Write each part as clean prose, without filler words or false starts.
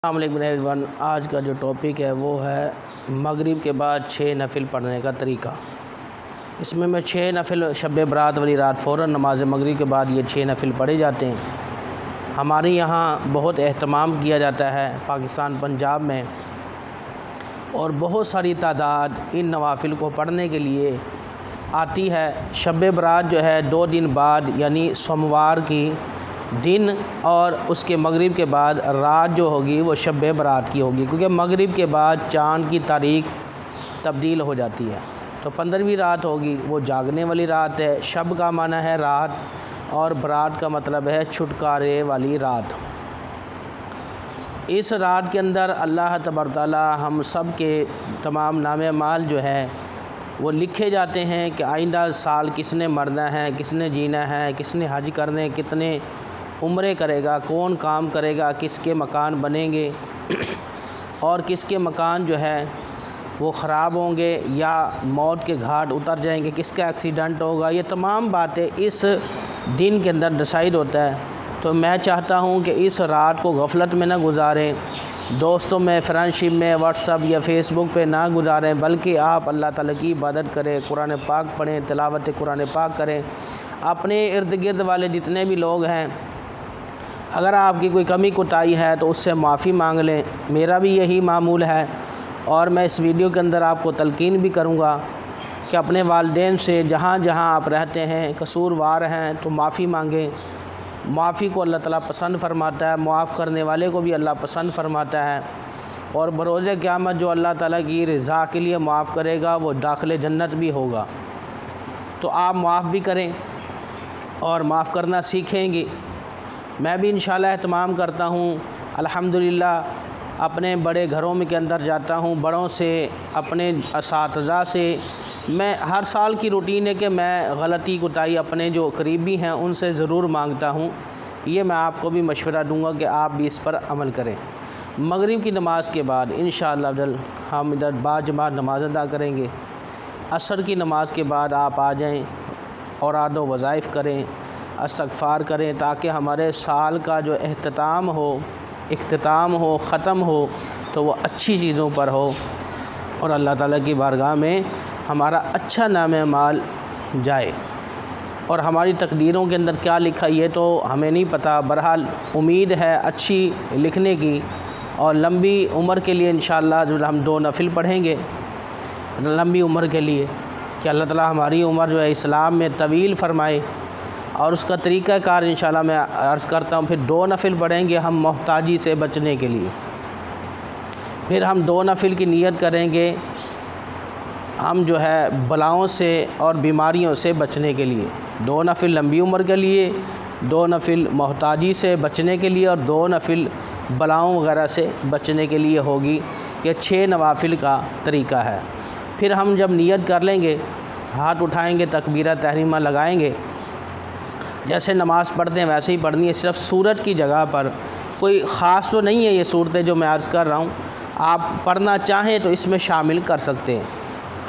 السلام علیکم ایوریون۔ آج کا جو ٹاپک ہے وہ ہے مغرب کے بعد 6 نفل پڑھنے کا طریقہ۔ اس میں 6 نفل شب برات والی رات فوراً نماز مغرب کے بعد یہ 6 نفل پڑھے جاتے ہیں۔ ہمارے یہاں بہت اہتمام کیا جاتا ہے پاکستان پنجاب میں، اور بہت ساری تعداد ان نوافل کو پڑھنے کے لیے آتی ہے۔ شب برات جو ہے 2 دن بعد یعنی سوموار کی دن اور اس کے مغرب کے بعد رات جو ہوگی وہ شب برات کی ہوگی، کیونکہ مغرب کے بعد چاند کی تاریخ تبدیل ہو جاتی ہے۔ تو 15ویں رات ہوگی، وہ جاگنے والی رات ہے۔ شب کا معنی ہے رات، اور برات کا مطلب ہے چھٹکارے والی رات۔ اس رات کے اندر اللہ تبارک تعالیٰ ہم سب کے تمام نام اعمال جو ہے وہ لکھے جاتے ہیں کہ آئندہ سال کس نے مرنا ہے، کس نے جینا ہے، کس نے حج کرنے، کتنے عمرے کرے گا، کون کام کرے گا، کس کے مکان بنیں گے اور کس کے مکان جو ہے وہ خراب ہوں گے یا موت کے گھاٹ اتر جائیں گے، کس کا ایکسیڈنٹ ہوگا۔ یہ تمام باتیں اس دن کے اندر ڈیسائیڈ ہوتا ہے۔ تو میں چاہتا ہوں کہ اس رات کو غفلت میں نہ گزاریں، دوستوں میں، فرینڈشپ میں، واٹس ایپ یا فیس بک پہ نہ گزاریں، بلکہ آپ اللہ تعالیٰ کی عبادت کریں، قرآن پاک پڑھیں، تلاوت قرآن پاک کریں۔ اپنے ارد گرد والے جتنے بھی لوگ ہیں، اگر آپ کی کوئی کمی کوتاہی ہے تو اس سے معافی مانگ لیں۔ میرا بھی یہی معمول ہے، اور میں اس ویڈیو کے اندر آپ کو تلقین بھی کروں گا کہ اپنے والدین سے جہاں جہاں آپ رہتے ہیں قصوروار ہیں تو معافی مانگیں۔ معافی کو اللہ تعالیٰ پسند فرماتا ہے، معاف کرنے والے کو بھی اللہ پسند فرماتا ہے، اور بروز قیامت جو اللہ تعالیٰ کی رضا کے لیے معاف کرے گا وہ داخل جنت بھی ہوگا۔ تو آپ معاف بھی کریں اور معاف کرنا سیکھیں گے۔ میں بھی انشاءاللہ اہتمام کرتا ہوں، الحمدللہ اپنے بڑے گھروں میں کے اندر جاتا ہوں، بڑوں سے، اپنے اساتذہ سے۔ میں ہر سال کی روٹین ہے کہ میں غلطی کوتاہی اپنے جو قریبی ہیں ان سے ضرور مانگتا ہوں۔ یہ میں آپ کو بھی مشورہ دوں گا کہ آپ بھی اس پر عمل کریں۔ مغرب کی نماز کے بعد انشاءاللہ ہم ادھر باجماعت نماز ادا کریں گے۔ عصر کی نماز کے بعد آپ آ جائیں، اوراد و وظائف کریں، استغفار کریں، تاکہ ہمارے سال کا جو اختتام ہو، ختم ہو تو وہ اچھی چیزوں پر ہو، اور اللہ تعالیٰ کی بارگاہ میں ہمارا اچھا نام اعمال جائے۔ اور ہماری تقدیروں کے اندر کیا لکھا یہ تو ہمیں نہیں پتہ، بہرحال امید ہے اچھی لکھنے کی، اور لمبی عمر کے لیے انشاءاللہ جو ہم 2 نفل پڑھیں گے لمبی عمر کے لیے، کہ اللہ تعالیٰ ہماری عمر جو ہے اسلام میں طویل فرمائے۔ اور اس کا طریقہ کار انشاءاللہ میں عرض کرتا ہوں۔ پھر 2 نفل پڑھیں گے ہم محتاجی سے بچنے کے لیے۔ پھر ہم 2 نفل کی نیت کریں گے ہم جو ہے بلاؤں سے اور بیماریوں سے بچنے کے لیے۔ 2 نفل لمبی عمر کے لیے، 2 نفل محتاجی سے بچنے کے لیے، اور 2 نفل بلاؤں وغیرہ سے بچنے کے لیے ہوگی۔ یہ 6 نوافل کا طریقہ ہے۔ پھر ہم جب نیت کر لیں گے، ہاتھ اٹھائیں گے، تکبیرہ تحریمہ لگائیں گے، جیسے نماز پڑھتے ہیں ویسے ہی پڑھنی ہے۔ صرف سورت کی جگہ پر کوئی خاص تو نہیں ہے یہ صورتیں جو میں عرض کر رہا ہوں، آپ پڑھنا چاہیں تو اس میں شامل کر سکتے ہیں۔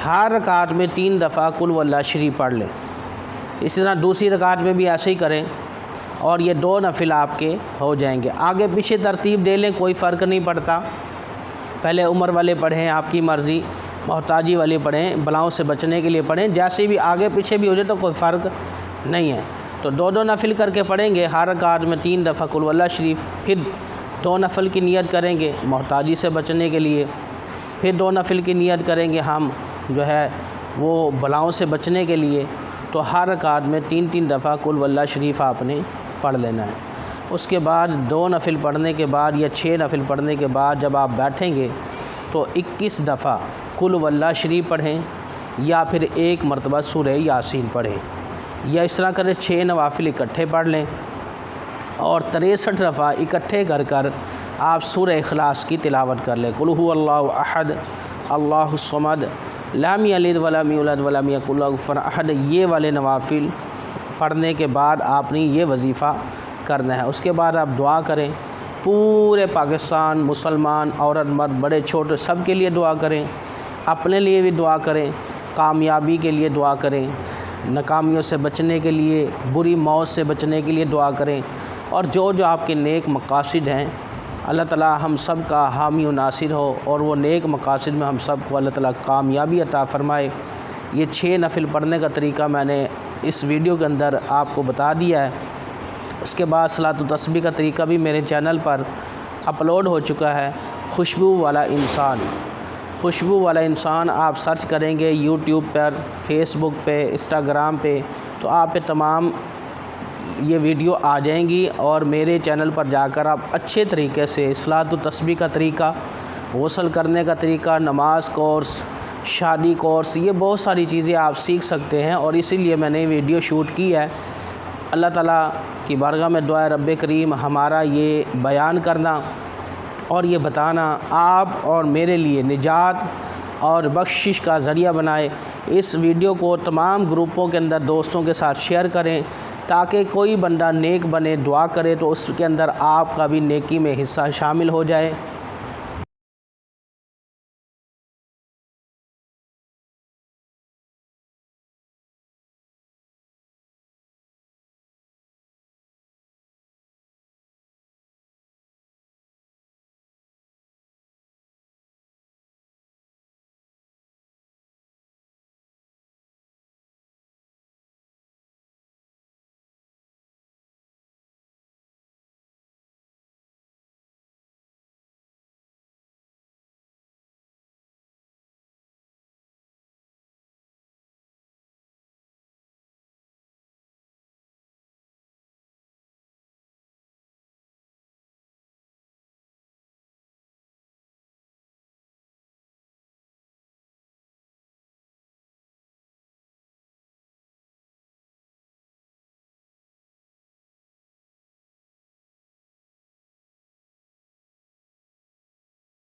ہر رکعت میں 3 دفعہ قل واللہ شریف پڑھ لیں۔ اس طرح دوسری رکعت میں بھی ایسے ہی کریں، اور یہ 2 نفل آپ کے ہو جائیں گے۔ آگے پیچھے ترتیب دے لیں، کوئی فرق نہیں پڑتا۔ پہلے عمر والے پڑھیں، آپ کی مرضی، محتاجی والے پڑھیں، بلاؤں سے بچنے کے لیے پڑھیں، جیسے بھی آگے پیچھے بھی ہو جائے تو کوئی فرق نہیں ہے۔ تو 2 نفل کر کے پڑھیں گے، ہر رکعت میں 3 دفعہ قل واللہ شریف۔ پھر 2 نفل کی نیت کریں گے محتاجی سے بچنے کے لیے۔ پھر 2 نفل کی نیت کریں گے ہم جو ہے وہ بلاؤں سے بچنے کے لیے۔ تو ہر رکعت میں 3 دفعہ قل واللہ شریف آپ نے پڑھ لینا ہے۔ اس کے بعد 2 نفل پڑھنے کے بعد یا 6 نفل پڑھنے کے بعد جب آپ بیٹھیں گے تو 21 دفعہ قل واللہ شریف پڑھیں، یا پھر 1 مرتبہ سورہ یاسین پڑھیں، یا اس طرح کریں 6 نوافل اکٹھے پڑھ لیں، اور 63 دفعہ اکٹھے کر آپ سورہ اخلاص کی تلاوت کر لیں۔ قل هو اللہ احد اللہ الصمد لم یلد ولم یولد ولم یکن لہ کفوا احد۔ یہ والے نوافل پڑھنے کے بعد آپ نے یہ وظیفہ کرنا ہے۔ اس کے بعد آپ دعا کریں، پورے پاکستان مسلمان عورت مرد بڑے چھوٹے سب کے لیے دعا کریں، اپنے لیے بھی دعا کریں، کامیابی کے لیے دعا کریں، ناکامیوں سے بچنے کے لیے، بری موت سے بچنے کے لیے دعا کریں، اور جو آپ کے نیک مقاصد ہیں اللہ تعالیٰ ہم سب کا حامی و ناصر ہو اور وہ نیک مقاصد میں ہم سب کو اللہ تعالیٰ کامیابی عطا فرمائے۔ یہ 6 نفل پڑھنے کا طریقہ میں نے اس ویڈیو کے اندر آپ کو بتا دیا ہے۔ اس کے بعد صلاۃ و تسبیح کا طریقہ بھی میرے چینل پر اپلوڈ ہو چکا ہے۔ خوشبو والا انسان، خوشبو والا انسان آپ سرچ کریں گے یوٹیوب پر، فیس بک پہ، انسٹاگرام پہ، تو آپ پہ تمام یہ ویڈیو آ جائیں گی، اور میرے چینل پر جا کر آپ اچھے طریقے سے صلاۃ و تسبیح کا طریقہ، غسل کرنے کا طریقہ، نماز کورس، شادی کورس، یہ بہت ساری چیزیں آپ سیکھ سکتے ہیں، اور اسی لیے میں نے ویڈیو شوٹ کی ہے۔ اللہ تعالیٰ کی بارگاہ میں دعا ہے رب کریم ہمارا یہ بیان کرنا اور یہ بتانا آپ اور میرے لیے نجات اور بخشش کا ذریعہ بنائے۔ اس ویڈیو کو تمام گروپوں کے اندر دوستوں کے ساتھ شیئر کریں تاکہ کوئی بندہ نیک بنے، دعا کرے تو اس کے اندر آپ کا بھی نیکی میں حصہ شامل ہو جائے۔